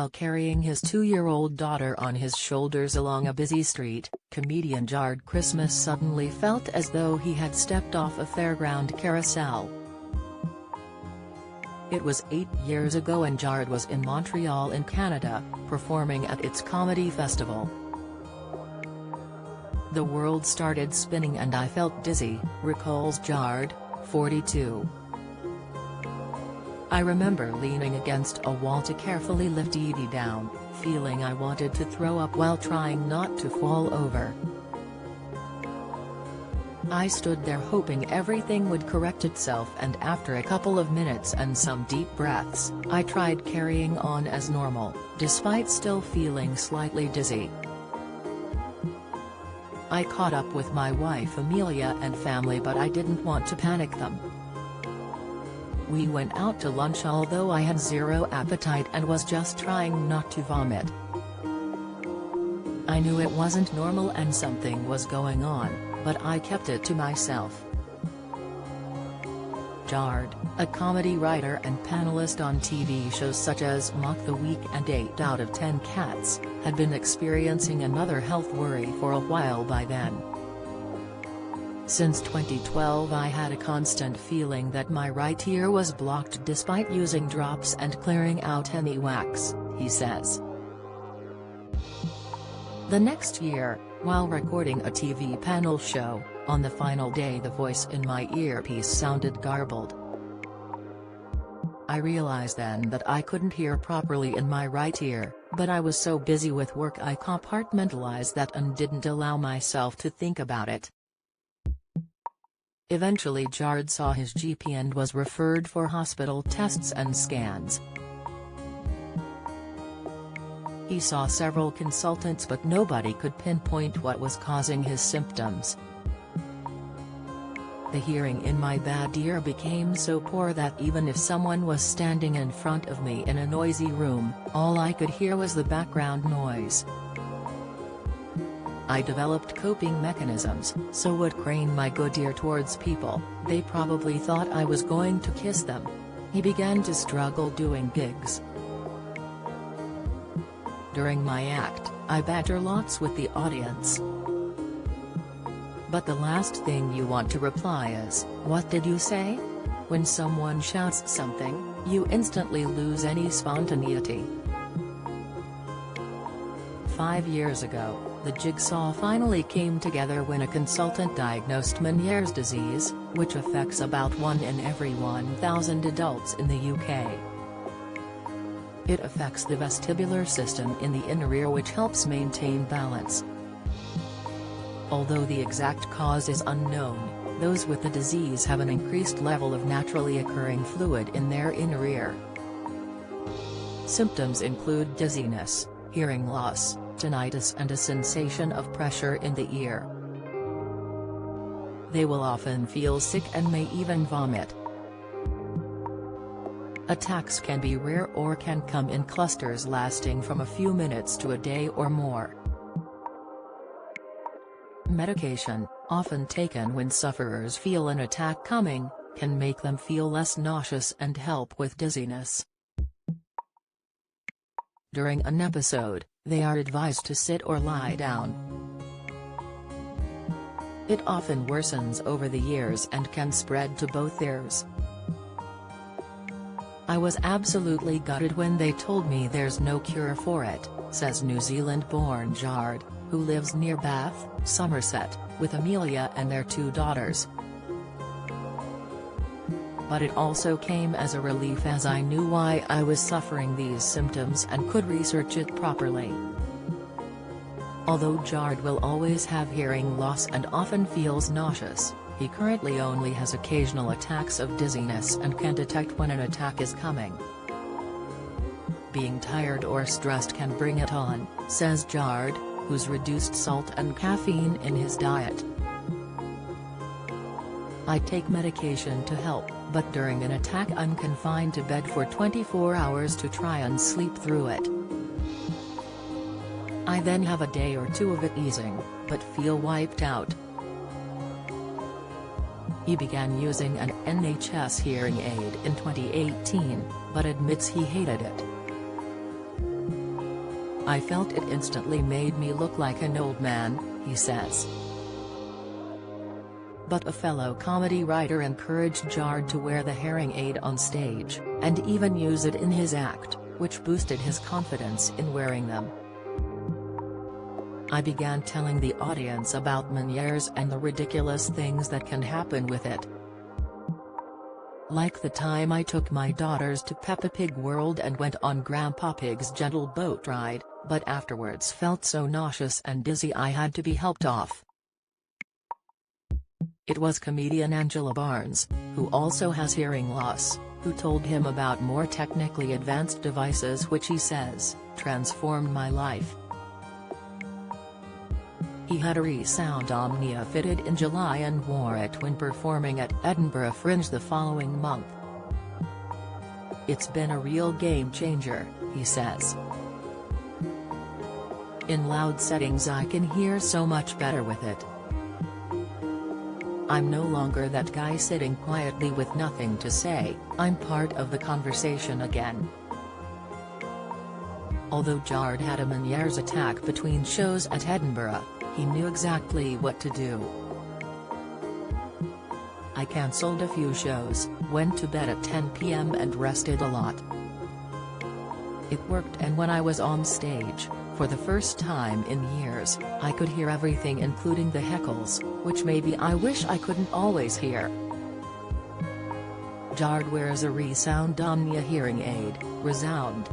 while carrying his 2-year-old daughter on his shoulders along a busy street. Comedian Jarrod Christmas suddenly felt as though he had stepped off a fairground carousel. It was 8 years ago and Jarrod was in Montreal in Canada, performing at its comedy festival. "The world started spinning and I felt dizzy," recalls Jarrod, 42. "I remember leaning against a wall to carefully lift Edie down, feeling I wanted to throw up while trying not to fall over. I stood there hoping everything would correct itself, and after a couple of minutes and some deep breaths, I tried carrying on as normal, despite still feeling slightly dizzy. I caught up with my wife Amelia and family, but I didn't want to panic them. We went out to lunch although I had zero appetite and was just trying not to vomit. I knew it wasn't normal and something was going on, but I kept it to myself." Jarrod, a comedy writer and panelist on TV shows such as Mock the Week and 8 out of 10 Cats, had been experiencing another health worry for a while by then. "Since 2012 I had a constant feeling that my right ear was blocked despite using drops and clearing out any wax," he says. The next year, while recording a TV panel show, on the final day the voice in my earpiece sounded garbled. "I realized then that I couldn't hear properly in my right ear, but I was so busy with work I compartmentalized that and didn't allow myself to think about it." Eventually Jarrod saw his GP and was referred for hospital tests and scans. He saw several consultants but nobody could pinpoint what was causing his symptoms. "The hearing in my bad ear became so poor that even if someone was standing in front of me in a noisy room, all I could hear was the background noise. I developed coping mechanisms, so would crane my good ear towards people, they probably thought I was going to kiss them." He began to struggle doing gigs. "During my act, I banter lots with the audience. But the last thing you want to reply is, 'What did you say?' When someone shouts something, you instantly lose any spontaneity." 5 years ago, the jigsaw finally came together when a consultant diagnosed Meniere's disease, which affects about 1 in every 1,000 adults in the UK. It affects the vestibular system in the inner ear, which helps maintain balance. Although the exact cause is unknown, those with the disease have an increased level of naturally occurring fluid in their inner ear. Symptoms include dizziness, hearing loss, tinnitus and a sensation of pressure in the ear. They will often feel sick and may even vomit. Attacks can be rare or can come in clusters lasting from a few minutes to a day or more. Medication, often taken when sufferers feel an attack coming, can make them feel less nauseous and help with dizziness. During an episode, they are advised to sit or lie down. It often worsens over the years and can spread to both ears. "I was absolutely gutted when they told me there's no cure for it," says New Zealand-born Jarrod, who lives near Bath, Somerset, with Amelia and their 2 daughters. "But it also came as a relief as I knew why I was suffering these symptoms and could research it properly." Although Jarrod will always have hearing loss and often feels nauseous, he currently only has occasional attacks of dizziness and can detect when an attack is coming. "Being tired or stressed can bring it on," says Jarrod, who's reduced salt and caffeine in his diet. "I take medication to help, but during an attack I'm confined to bed for 24 hours to try and sleep through it. I then have a day or 2 of it easing, but feel wiped out." He began using an NHS hearing aid in 2018, but admits he hated it. I felt it instantly made me look like an old man, he says. But a fellow comedy writer encouraged Jard to wear the hearing aid on stage, and even use it in his act, which boosted his confidence in wearing them. I began telling the audience about Meniere's and the ridiculous things that can happen with it. Like the time I took my daughters to Peppa Pig World and went on Grandpa Pig's gentle boat ride, but afterwards felt so nauseous and dizzy I had to be helped off. It was comedian Angela Barnes, who also has hearing loss, who told him about more technically advanced devices which he says, transformed my life. He had a ReSound Omnia fitted in July and wore it when performing at Edinburgh Fringe the following month. It's been a real game changer, he says. In loud settings I can hear so much better with it. I'm no longer that guy sitting quietly with nothing to say, I'm part of the conversation again. Although Jard had a Meniere's attack between shows at Edinburgh, he knew exactly what to do. I cancelled a few shows, went to bed at 10 p.m. and rested a lot. It worked, and when I was on stage, for the first time in years, I could hear everything including the heckles, which maybe I wish I couldn't always hear. Jard wears a ReSound Omnia hearing aid, ReSound.